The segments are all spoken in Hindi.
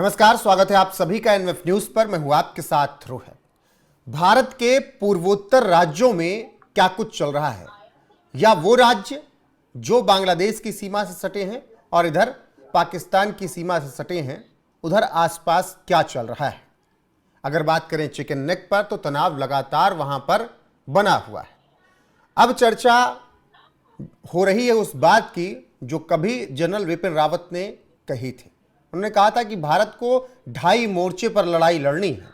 नमस्कार, स्वागत है आप सभी का एनएफ न्यूज पर। मैं हूं आपके साथ रोहित। भारत के पूर्वोत्तर राज्यों में क्या कुछ चल रहा है, या वो राज्य जो बांग्लादेश की सीमा से सटे हैं और इधर पाकिस्तान की सीमा से सटे हैं, उधर आसपास क्या चल रहा है। अगर बात करें चिकन नेक पर, तो तनाव लगातार वहां पर बना हुआ है। अब चर्चा हो रही है उस बात की जो कभी जनरल विपिन रावत ने कही थी। उन्होंने कहा था कि भारत को 2.5 मोर्चे पर लड़ाई लड़नी है,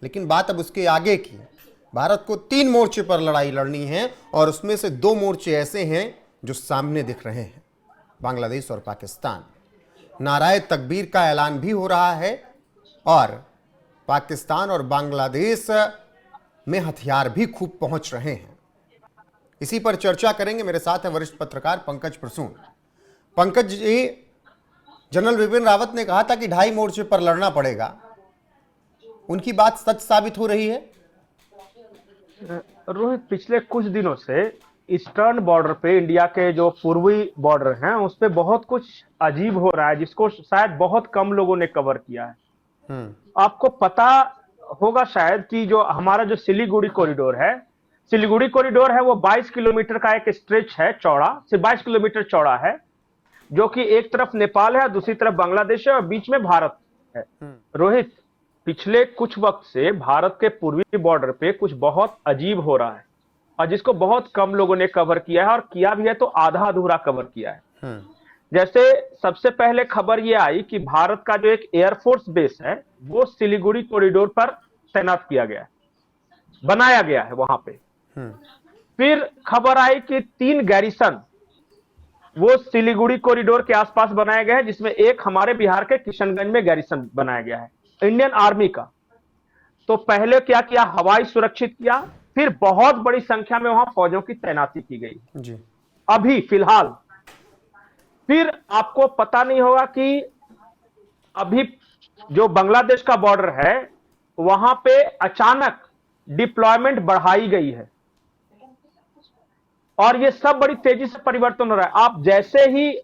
लेकिन बात अब उसके आगे की है। भारत को 3 मोर्चे पर लड़ाई लड़नी है, और उसमें से 2 मोर्चे ऐसे हैं जो सामने दिख रहे हैं, बांग्लादेश और पाकिस्तान। नाराए तकबीर का ऐलान भी हो रहा है, और पाकिस्तान और बांग्लादेश में हथियार भी खूब पहुंच रहे हैं। इसी पर चर्चा करेंगे। मेरे साथ हैं वरिष्ठ पत्रकार पंकज प्रसून। पंकज जी, जनरल विपिन रावत ने कहा था कि 2.5 मोर्चे पर लड़ना पड़ेगा, उनकी बात सच साबित हो रही है? रोहित, पिछले कुछ दिनों से ईस्टर्न बॉर्डर पे, इंडिया के जो पूर्वी बॉर्डर हैं, उस पे बहुत कुछ अजीब हो रहा है, जिसको शायद बहुत कम लोगों ने कवर किया है। आपको पता होगा शायद कि जो हमारा जो सिलीगुड़ी कॉरिडोर है, वो 22 किलोमीटर का एक स्ट्रेच है, चौड़ा, सिर्फ 22 किलोमीटर चौड़ा है, जो कि एक तरफ नेपाल है, दूसरी तरफ बांग्लादेश है, और बीच में भारत है। रोहित, पिछले कुछ वक्त से भारत के पूर्वी बॉर्डर पे कुछ बहुत अजीब हो रहा है, और जिसको बहुत कम लोगों ने कवर किया है, और किया भी है तो आधा अधूरा कवर किया है। जैसे सबसे पहले खबर यह आई कि भारत का जो एक एयरफोर्स बेस है, वो सिलीगुड़ी कॉरिडोर पर तैनात किया गया है, बनाया गया है वहां पे। फिर खबर आई कि 3 गैरिसन वो सिलीगुड़ी कॉरिडोर के आसपास बनाया गया है, जिसमें एक हमारे बिहार के किशनगंज में गैरिसन बनाया गया है इंडियन आर्मी का। तो पहले क्या किया, हवाई सुरक्षित किया, फिर बहुत बड़ी संख्या में वहां फौजों की तैनाती की गई जी। अभी फिलहाल। फिर आपको पता नहीं होगा कि अभी जो बांग्लादेश का बॉर्डर है, वहां पे अचानक डिप्लॉयमेंट बढ़ाई गई है, और ये सब बड़ी तेजी से परिवर्तन हो रहा है। आप जैसे ही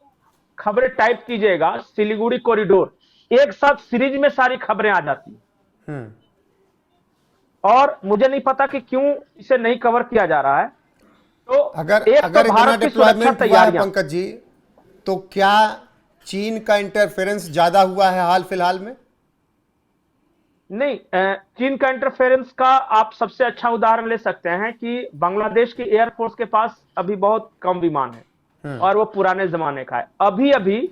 खबरें टाइप कीजिएगा सिलीगुड़ी कॉरिडोर, एक साथ सीरीज में सारी खबरें आ जाती हैं। और मुझे नहीं पता कि क्यों इसे नहीं कवर किया जा रहा है। तो अगर एक अगर तो इतना भारत की सुरक्षा डिप्लॉयमेंट हुआ है तैयारियां, पंकज जी, तो क्या चीन का इंटरफेरेंस ज्यादा हुआ है हाल फिलहाल में? नहीं, चीन का इंटरफेरेंस का आप सबसे अच्छा उदाहरण ले सकते हैं कि बांग्लादेश की एयरफोर्स के पास अभी बहुत कम विमान है, और वो पुराने जमाने का है। अभी अभी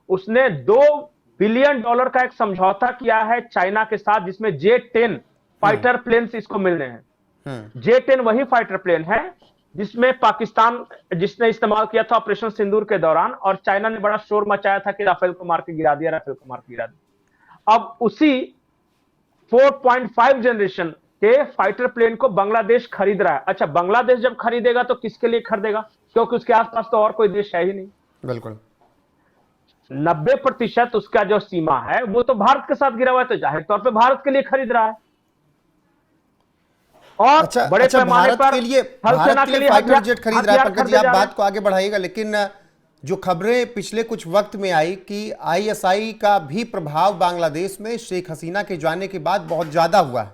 उसने $2 बिलियन का एक समझौता किया है चाइना के साथ, जिसमें J-10 फाइटर प्लेन्स इसको मिलने हैं। J-10 वही फाइटर प्लेन है जिसमें पाकिस्तान जिसने इस्तेमाल किया था ऑपरेशन सिंदूर के दौरान, और चाइना ने बड़ा शोर मचाया था कि राफेल को मार के गिरा दिया, राफेल को मार के गिरा दिया। अब उसी 4.5 जनरेशन के फाइटर प्लेन को बांग्लादेश खरीद रहा है। अच्छा, बांग्लादेश जब खरीदेगा तो किसके लिए खरीदेगा, क्योंकि उसके आसपास तो और कोई देश है ही नहीं। बिल्कुल। 90% उसका जो सीमा है वो तो भारत के साथ गिरा हुआ है, तो जाहिर तौर पे भारत के लिए खरीद रहा है। और बड़े पैमाने पर थल सेना के लिए फाइटर जेट खरीद रहा है। पंकज जी, आप जा रहे बात को आगे बढ़ाइएगा, लेकिन जो खबरें पिछले कुछ वक्त में आई कि आईएसआई का भी प्रभाव बांग्लादेश में शेख हसीना के जाने के बाद बहुत ज्यादा हुआ है।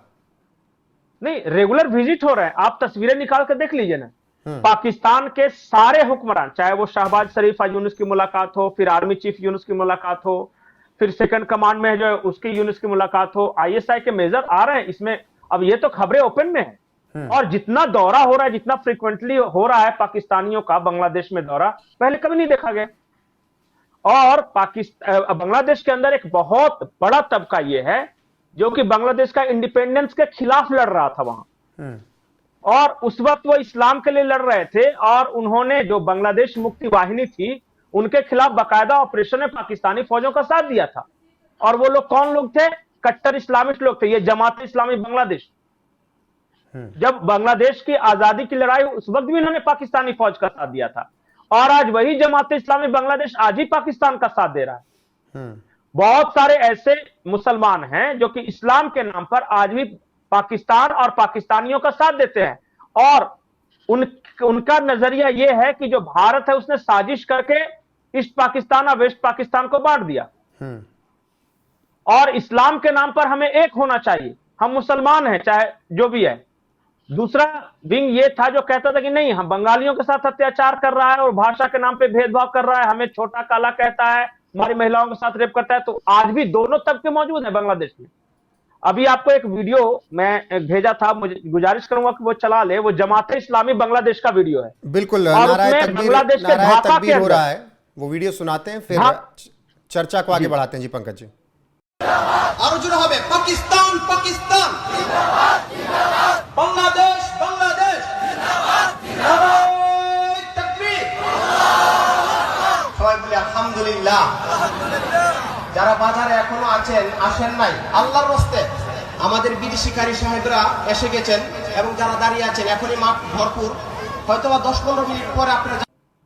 नहीं, रेगुलर विजिट हो रहे हैं, आप तस्वीरें निकाल कर देख लीजिए ना। पाकिस्तान के सारे हुक्मरान, चाहे वो शहबाज शरीफ यूनुस की मुलाकात हो, फिर आर्मी चीफ यूनुस की मुलाकात हो, फिर सेकंड कमांड में जो उसकी यूनुस की मुलाकात हो, आईएसआई के मेजर आ रहे हैं इसमें। अब ये तो खबरें ओपन में है, और जितना दौरा हो रहा है, जितना फ्रीक्वेंटली हो रहा है पाकिस्तानियों का बांग्लादेश में दौरा, पहले कभी नहीं देखा गया। और बांग्लादेश के अंदर एक बहुत बड़ा तबका यह है जो कि बांग्लादेश का इंडिपेंडेंस के खिलाफ लड़ रहा था वहां, और उस वक्त वो इस्लाम के लिए लड़ रहे थे, और उन्होंने जो बांग्लादेश मुक्ति वाहिनी थी उनके खिलाफ बाकायदा ऑपरेशन में पाकिस्तानी फौजों का साथ दिया था। और वो लोग कौन लोग थे? कट्टर इस्लामिस्ट लोग थे, ये जमात इस्लामी बांग्लादेश। जब बांग्लादेश की आजादी की लड़ाई, उस वक्त भी इन्होंने पाकिस्तानी फौज का साथ दिया था, और आज वही जमात इस्लामी बांग्लादेश आज ही पाकिस्तान का साथ दे रहा है। बहुत सारे ऐसे मुसलमान हैं जो कि इस्लाम के नाम पर आज भी पाकिस्तान और पाकिस्तानियों का साथ देते हैं, और उनका नजरिया यह है कि जो भारत है उसने साजिश करके ईस्ट पाकिस्तान और वेस्ट पाकिस्तान को बांट दिया। और इस्लाम के नाम पर हमें एक होना चाहिए, हम मुसलमान हैं चाहे जो भी है। दूसरा विंग ये था जो कहता था कि नहीं, हम बंगालियों के साथ अत्याचार कर रहा है और भाषा के नाम पे भेदभाव कर रहा है, हमें छोटा काला कहता है, हमारी महिलाओं के साथ रेप करता है। तो आज भी दोनों तबके मौजूद हैं बांग्लादेश में। अभी आपको एक वीडियो मैं भेजा था, मुझे गुजारिश करूंगा कि वो चला ले, वो जमाते इस्लामी बांग्लादेश का वीडियो है। बिल्कुल, और उसमें बांग्लादेश के नाराए ढाका के तकबीर हो अंदर रहा है, वो वीडियो सुनाते हैं, फिर चर्चा को आगे बढ़ाते हैं। जी पंकज जी। अर्जुन হবে পাকিস্তান পাকিস্তান বাংলাদেশ বাংলাদেশ নারায়ে তাকবীর সবাই বলি আলহামদুলিল্লাহ। যারা বাজারে এখনো আছেন, আসেন নাই, আল্লাহর রাস্তে আমাদের বিদেশিকারী সাহেবরা এসে গেছেন এবং যারা দাঁড়িয়ে আছেন এখনই মাঠ ভরপুর, হয়তোবা 10-15 মিনিট পরে আপনারা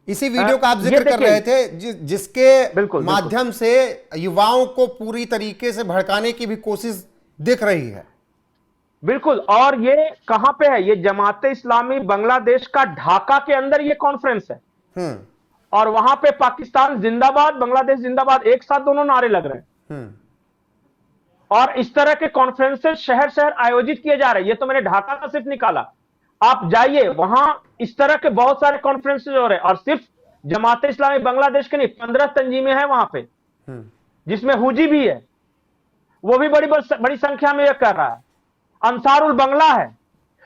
इसी वीडियो का आप जिक्र कर रहे थे जिसके माध्यम से युवाओं को पूरी तरीके से भड़काने की भी कोशिश दिख रही है। बिल्कुल, और ये कहां पे है? ये जमाते इस्लामी बांग्लादेश का ढाका के अंदर ये कॉन्फ्रेंस है। और वहां पे पाकिस्तान जिंदाबाद बांग्लादेश जिंदाबाद एक साथ दोनों नारे लग रहे हैं। और इस तरह के कॉन्फ्रेंसेस शहर शहर आयोजित किए जा रहे हैं। ये तो मैंने ढाका का सिर्फ निकाला, आप जाइए वहां इस तरह के बहुत सारे कॉन्फ्रेंसेस हो रहे हैं। और सिर्फ जमाते इस्लामी बांग्लादेश के नहीं, 15 तंजीमें हैं वहां पे, जिसमें हुजी भी है, वो भी बड़ी संख्या में यह कर रहा है। अंसारुल बंगला है,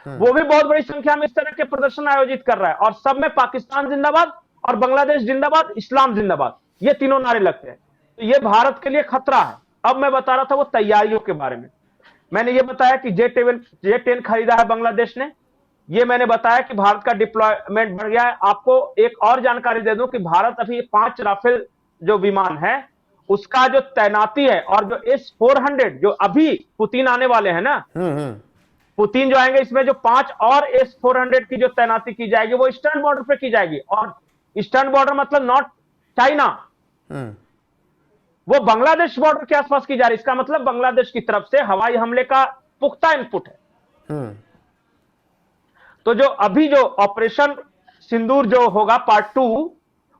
वो भी बहुत बड़ी संख्या में इस तरह के प्रदर्शन आयोजित कर रहा है। और सब में पाकिस्तान जिंदाबाद और बांग्लादेश जिंदाबाद, इस्लाम जिंदाबाद, ये तीनों नारे लगते हैं। तो ये भारत के लिए खतरा है। अब मैं बता रहा था वो तैयारियों के बारे में। मैंने ये बताया कि J-10 खरीदा है बांग्लादेश ने। ये मैंने बताया कि भारत का डिप्लॉयमेंट बढ़ गया है। आपको एक और जानकारी दे दूं कि भारत अभी 5 राफेल जो विमान है उसका जो तैनाती है, और जो S-400 जो अभी पुतिन आने वाले हैं ना, पुतिन जो आएंगे, इसमें जो 5 और S-400 की जो तैनाती की जाएगी वो ईस्टर्न बॉर्डर पे की जाएगी। और ईस्टर्न बॉर्डर मतलब नॉट चाइना, वो बांग्लादेश बॉर्डर के आसपास की जा रही है। इसका मतलब बांग्लादेश की तरफ से हवाई हमले का पुख्ता इनपुट है। तो जो अभी जो ऑपरेशन सिंदूर जो होगा पार्ट 2,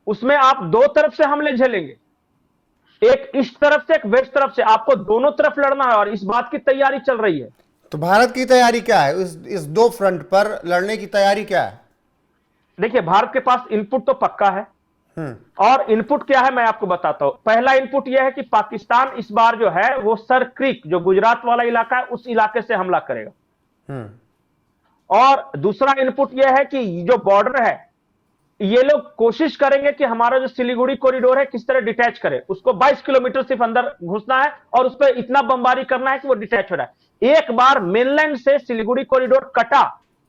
उसमें आप 2 तरफ से हमले झेलेंगे, एक ईस्ट तरफ से एक वेस्ट तरफ से, आपको दोनों तरफ लड़ना है। और इस बात की तैयारी चल रही है। तो भारत की तैयारी क्या है इस 2 फ्रंट पर लड़ने की तैयारी क्या है? देखिए, भारत के पास इनपुट तो पक्का है। और इनपुट क्या है मैं आपको बताता हूं। पहला इनपुट यह है कि पाकिस्तान इस बार जो है वो सर क्रीक जो गुजरात वाला इलाका है उस इलाके से हमला करेगा। और दूसरा इनपुट यह है कि जो बॉर्डर है, ये लोग कोशिश करेंगे कि हमारा जो सिलीगुड़ी कॉरिडोर है किस तरह डिटैच करे, उसको 22 किलोमीटर सिर्फ अंदर घुसना है और उस पर इतना बमबारी करना है कि वो डिटैच हो रहा है। एक बार मेनलैंड से सिलीगुड़ी कॉरिडोर कटा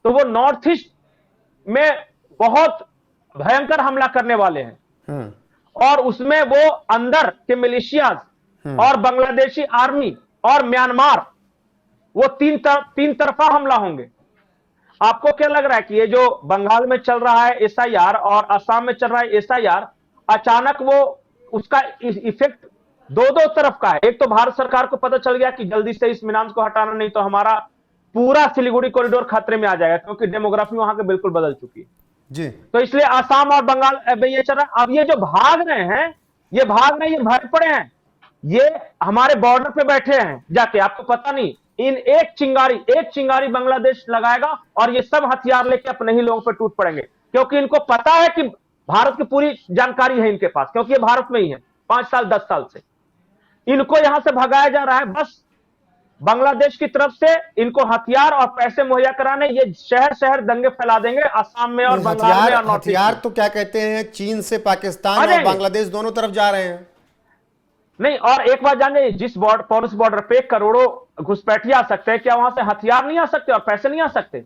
तो वो नॉर्थ ईस्ट में बहुत भयंकर हमला करने वाले हैं। और उसमें वो अंदर के मिलिशियाज और बांग्लादेशी आर्मी और म्यांमार, वो तीन तरफा हमला होंगे। आपको क्या लग रहा है कि ये जो बंगाल में चल रहा है SIR और असम में चल रहा है SIR, अचानक वो उसका इफेक्ट दो तरफ का है? एक तो भारत सरकार को पता चल गया कि जल्दी से इस मीनांस को हटाना, नहीं तो हमारा पूरा सिलीगुड़ी कॉरिडोर खतरे में आ जाएगा, क्योंकि डेमोग्राफी वहां के बिल्कुल बदल चुकी है जी। तो इसलिए असम और बंगाल ये चल रहा है। अब ये जो भाग रहे हैं, ये भरे पड़े हैं, ये हमारे बॉर्डर पे बैठे हैं जाके, आपको पता नहीं। इन एक चिंगारी बांग्लादेश लगाएगा और ये सब हथियार लेके अपने ही लोगों पे टूट पड़ेंगे, क्योंकि इनको पता है कि भारत की पूरी जानकारी है इनके पास, क्योंकि ये भारत में ही है 5 साल 10 साल से। इनको यहां से भगाया जा रहा है, बस बांग्लादेश की तरफ से इनको हथियार और पैसे मुहैया कराने, ये शहर शहर दंगे फैला देंगे असम में और बंगाल में और नॉर्थ ईस्ट में। हथियार तो क्या कहते हैं, चीन से पाकिस्तान और बांग्लादेश दोनों तरफ जा रहे हैं। नहीं, और एक बात जानिए, जिस पोरस बॉर्डर पे करोड़ों घुसपैठिए आ सकते हैं, क्या वहां से हथियार नहीं आ सकते और पैसे नहीं आ सकते?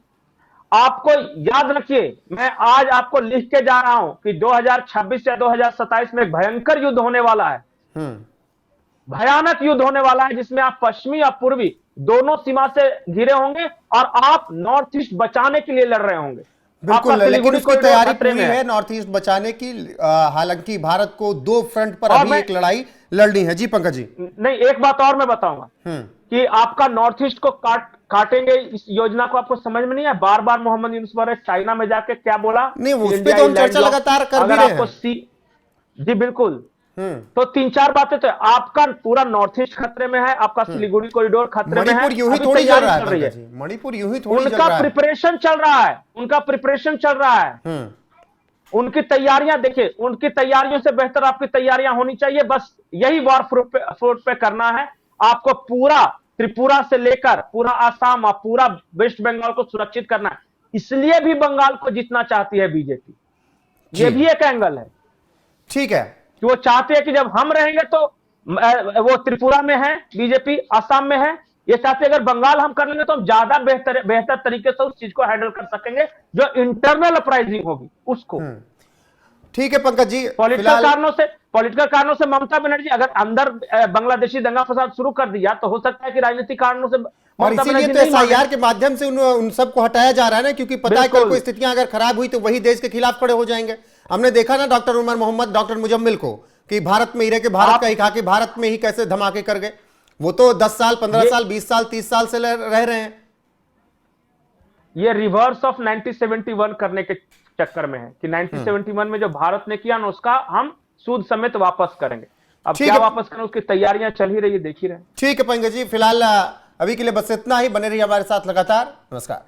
आपको याद रखिए, मैं आज आपको लिख के जा रहा हूं कि 2026 या 2027 में एक भयंकर युद्ध होने वाला है, भयानक युद्ध होने वाला है, जिसमें आप पश्चिमी और पूर्वी दोनों सीमा से घिरे होंगे और आप नॉर्थ ईस्ट बचाने के लिए लड़ रहे होंगे। बिल्कुल, लेकिन उसकी तैयारी पूरी है नॉर्थ ईस्ट बचाने की। हालांकि भारत को 2 फ्रंट पर अभी एक लड़ाई लड़नी है। जी पंकज जी। नहीं, एक बात और मैं बताऊंगा कि आपका नॉर्थ ईस्ट को काटेंगे, इस योजना को आपको समझ में नहीं है। बार बार मोहम्मद यूनुस ने चाइना में जाके क्या बोला? नहीं, उस पे तो हम चर्चा लगातार कर भी रहे हैं। जी बिल्कुल, तो 3-4 बातें तो आपका पूरा नॉर्थ ईस्ट खतरे में है, आपका सिलीगुड़ी कॉरिडोर खतरे में है। मणिपुर यूं ही अभी थोड़ी चल तैयारी रहा है चल रही है, पंकज जी, मणिपुर यूं ही थोड़ी चल उनका रहा है। प्रिपरेशन चल रहा है, उनका प्रिपरेशन चल रहा है। उनकी तैयारियां देखिए, उनकी तैयारियों से बेहतर आपकी तैयारियां होनी चाहिए। बस यही वॉर फ्रंट पे करना है आपको। पूरा त्रिपुरा से लेकर पूरा आसाम और पूरा वेस्ट बंगाल को सुरक्षित करना है। इसलिए भी बंगाल को जीतना चाहती है बीजेपी, ये भी एक एंगल है। ठीक है, कि वो चाहते हैं कि जब हम रहेंगे तो वो त्रिपुरा में है बीजेपी, असम में है, ये चाहते हैं अगर बंगाल हम कर लेंगे तो हम ज्यादा बेहतर तरीके से उस चीज को हैंडल कर सकेंगे जो इंटरनल अपराइजिंग होगी उसको। ठीक है पंकज जी, पॉलिटिकल कारणों से ममता बनर्जी अगर अंदर बांग्लादेशी दंगा फसाद शुरू कर दिया तो हो सकता है कि राजनीतिक कारणों से और इसीलिए तो एसआईआर के माध्यम से उन सबको हटाया जा रहा है ना, क्योंकि पता है कल को स्थितियां अगर खराब हुई तो वही देश के खिलाफ खड़े हो जाएंगे। हमने देखा ना डॉक्टर उमर मोहम्मद, डॉक्टर मुजम्मिल को कि भारत में ही रह के भारत का ही खा के भारत में ही कैसे धमाके कर गए। वो तो 10 साल 15 साल 20 साल 30 साल से रह रहे हैं। ये रिवर्स ऑफ 1971 करने के चक्कर में है कि 1971 में जो भारत ने किया ना उसका हम सूद समेत वापस करेंगे। अब क्या वापस करें उसकी तैयारियां चल ही रही है, देख ही रहे। ठीक है पंकज जी, फिलहाल अभी के लिए बस इतना ही। बने रहिए हमारे साथ लगातार। नमस्कार।